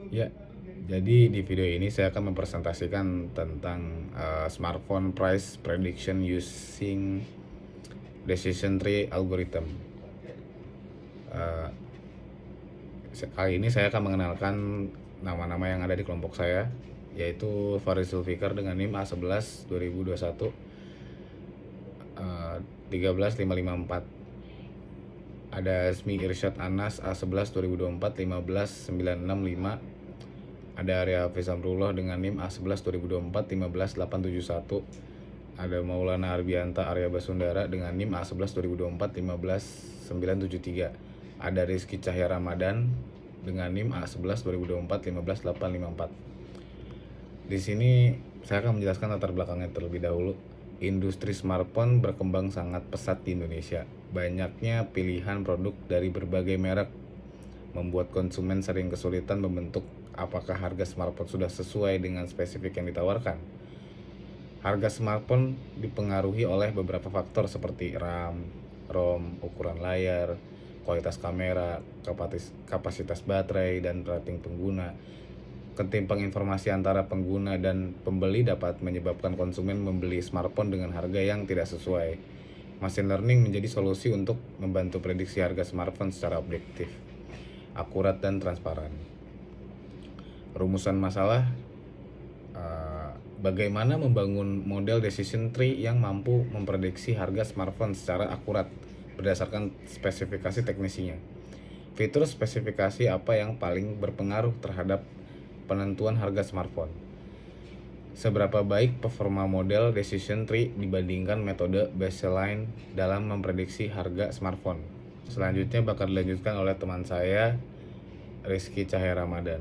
Ya, jadi di video ini saya akan mempresentasikan tentang smartphone price prediction using decision tree algorithm. Eh, Kali ini saya akan mengenalkan nama-nama yang ada di kelompok saya, yaitu Faris Zulfikar dengan NIM A11 2021 13554. Ada Asmi Irsyad Anas A11 2024 15965. Ada Arya Hafiz Amrullah dengan NIM A11 2024 15871. Ada Maulana Arbianta Arya Basundara dengan NIM A11 2024 15973. Ada Rizky Cahya Ramadan dengan NIM A11 2024 15854. Di sini saya akan menjelaskan latar belakangnya terlebih dahulu. Industri smartphone berkembang sangat pesat di Indonesia. Banyaknya pilihan produk dari berbagai merek membuat konsumen sering kesulitan membentuk apakah harga smartphone sudah sesuai dengan spesifik yang ditawarkan. Harga smartphone dipengaruhi oleh beberapa faktor seperti RAM, ROM, ukuran layar, kualitas kamera, kapasitas baterai, dan rating pengguna. Ketimpang informasi antara pengguna dan pembeli dapat menyebabkan konsumen membeli smartphone dengan harga yang tidak sesuai. Machine learning menjadi solusi untuk membantu prediksi harga smartphone secara objektif, akurat, dan transparan. Rumusan masalah: bagaimana membangun model decision tree yang mampu memprediksi harga smartphone secara akurat berdasarkan spesifikasi teknisinya. Fitur spesifikasi apa yang paling berpengaruh terhadap penentuan harga smartphone. Seberapa baik performa model decision tree dibandingkan metode baseline dalam memprediksi harga smartphone. Selanjutnya bakal dilanjutkan oleh teman saya, Rizky Cahya Ramadan.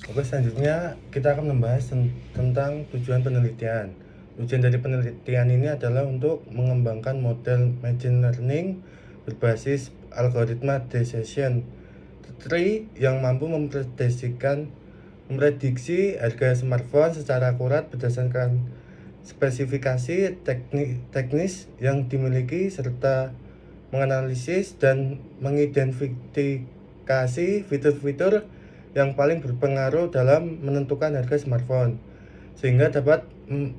Oke, selanjutnya kita akan membahas tentang tujuan penelitian. Tujuan dari penelitian ini adalah untuk mengembangkan model machine learning berbasis algoritma decision tree yang mampu memprediksi harga smartphone secara akurat berdasarkan spesifikasi teknis yang dimiliki serta menganalisis dan mengidentifikasi fitur-fitur yang paling berpengaruh dalam menentukan harga smartphone, sehingga dapat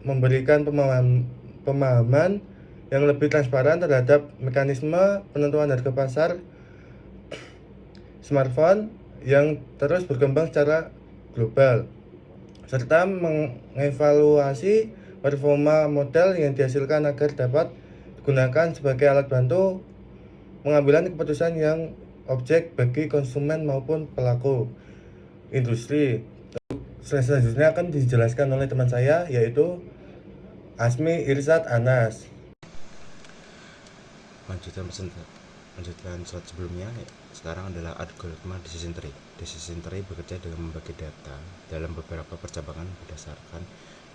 memberikan pemahaman yang lebih transparan terhadap mekanisme penentuan harga pasar smartphone yang terus berkembang secara global, serta mengevaluasi performa model yang dihasilkan agar dapat digunakan sebagai alat bantu pengambilan keputusan yang objek bagi konsumen maupun pelaku industri. Selanjutnya akan dijelaskan oleh teman saya, yaitu Asmi Irsyad Anas. Lanjutkan slide sebelumnya. Sekarang adalah algoritma decision tree. Decision tree bekerja dengan membagi data dalam beberapa percabangan berdasarkan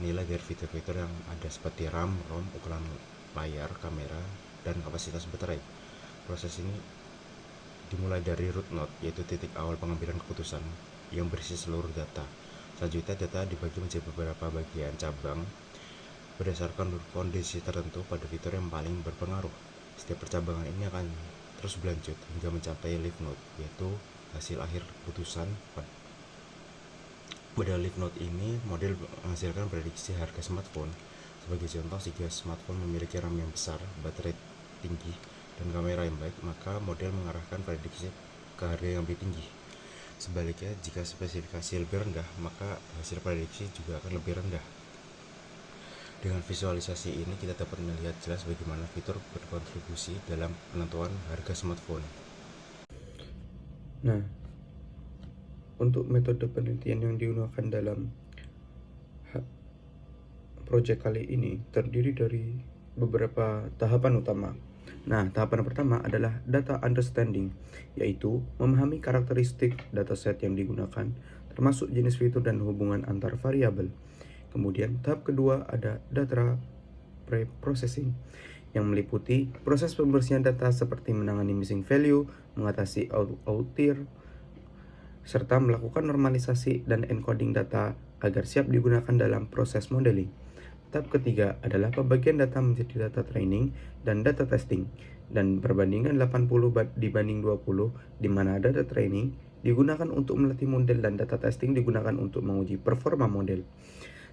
nilai dari fitur-fitur yang ada seperti RAM, ROM, ukuran layar, kamera, dan kapasitas baterai. Proses ini dimulai dari root node, yaitu titik awal pengambilan keputusan yang berisi seluruh data. Selanjutnya data dibagi menjadi beberapa bagian cabang berdasarkan kondisi tertentu pada fitur yang paling berpengaruh. Setiap percabangan ini akan terus berlanjut hingga mencapai leaf node, yaitu hasil akhir keputusan. Pada leaf node ini, model menghasilkan prediksi harga smartphone. Sebagai contoh, jika smartphone memiliki RAM yang besar, baterai tinggi, dan kamera yang baik, maka model mengarahkan prediksi ke harga yang lebih tinggi. Sebaliknya, jika spesifikasi lebih rendah, maka hasil prediksi juga akan lebih rendah. Dengan visualisasi ini kita dapat melihat jelas bagaimana fitur berkontribusi dalam penentuan harga smartphone. Nah, untuk metode penelitian yang digunakan dalam proyek kali ini terdiri dari beberapa tahapan utama. Nah, tahapan pertama adalah data understanding, yaitu memahami karakteristik dataset yang digunakan, termasuk jenis fitur dan hubungan antar variabel. Kemudian tahap kedua ada data pre-processing, yang meliputi proses pembersihan data seperti menangani missing value, mengatasi outlier, serta melakukan normalisasi dan encoding data agar siap digunakan dalam proses modeling. Tahap ketiga adalah pembagian data menjadi data training dan data testing, dan perbandingan 80 dibanding 20, di mana data training digunakan untuk melatih model dan data testing digunakan untuk menguji performa model.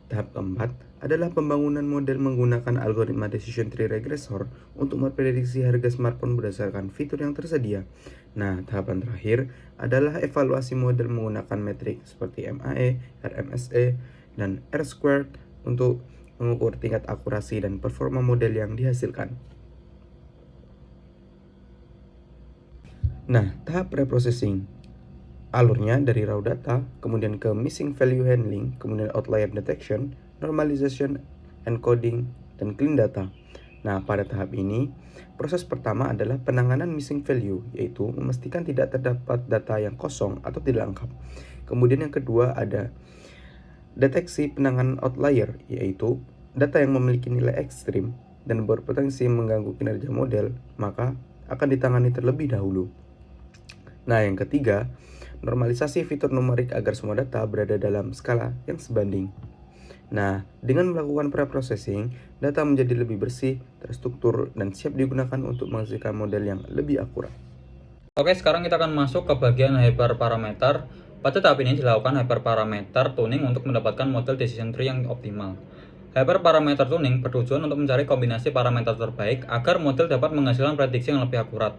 Tahap keempat adalah pembangunan model menggunakan algoritma decision tree regressor untuk memprediksi harga smartphone berdasarkan fitur yang tersedia. Nah, tahapan terakhir adalah evaluasi model menggunakan metrik seperti MAE, RMSE, dan R-squared untuk mengukur tingkat akurasi dan performa model yang dihasilkan. Nah, tahap preprocessing. Alurnya dari raw data, kemudian ke missing value handling, kemudian outlier detection, normalization, encoding, dan clean data. Nah, pada tahap ini, proses pertama adalah penanganan missing value, yaitu memastikan tidak terdapat data yang kosong atau tidak lengkap. Kemudian yang kedua ada deteksi penanganan outlier, yaitu data yang memiliki nilai ekstrim dan berpotensi mengganggu kinerja model, maka akan ditangani terlebih dahulu. Nah, yang ketiga, normalisasi fitur numerik agar semua data berada dalam skala yang sebanding. Nah, dengan melakukan preprocessing, data menjadi lebih bersih, terstruktur, dan siap digunakan untuk menghasilkan model yang lebih akurat. Oke, sekarang kita akan masuk ke bagian hyperparameter. Pada tahap ini dilakukan hyperparameter tuning untuk mendapatkan model decision tree yang optimal. Hyperparameter tuning bertujuan untuk mencari kombinasi parameter terbaik agar model dapat menghasilkan prediksi yang lebih akurat.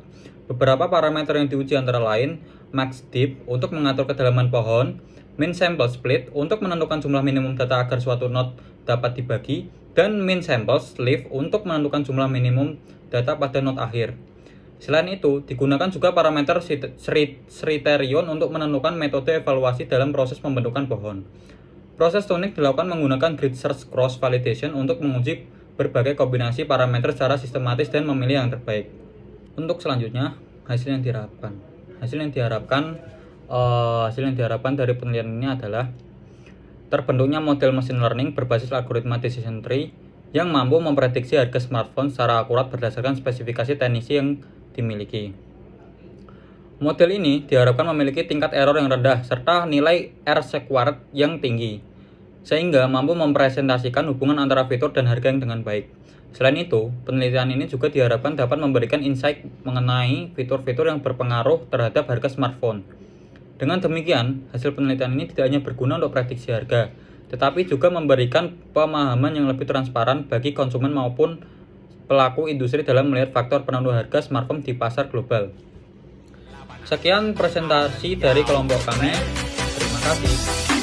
Beberapa parameter yang diuji antara lain max deep untuk mengatur kedalaman pohon, min sample split untuk menentukan jumlah minimum data agar suatu node dapat dibagi, dan min sample sleeve untuk menentukan jumlah minimum data pada node akhir. Selain itu, digunakan juga parameter criterion untuk menentukan metode evaluasi dalam proses pembentukan pohon. Proses tuning dilakukan menggunakan grid search cross validation untuk menguji berbagai kombinasi parameter secara sistematis dan memilih yang terbaik. Untuk selanjutnya, hasil yang diharapkan. Hasil yang diharapkan dari penelitian ini adalah terbentuknya model machine learning berbasis algoritma decision tree yang mampu memprediksi harga smartphone secara akurat berdasarkan spesifikasi teknisi yang dimiliki. Model ini diharapkan memiliki tingkat error yang rendah serta nilai R-squared yang tinggi, sehingga mampu mempresentasikan hubungan antara fitur dan harga yang dengan baik. Selain itu, penelitian ini juga diharapkan dapat memberikan insight mengenai fitur-fitur yang berpengaruh terhadap harga smartphone. Dengan demikian, hasil penelitian ini tidak hanya berguna untuk prediksi harga, tetapi juga memberikan pemahaman yang lebih transparan bagi konsumen maupun pelaku industri dalam melihat faktor penentu harga smartphone di pasar global. Sekian presentasi dari kelompok kami. Terima kasih.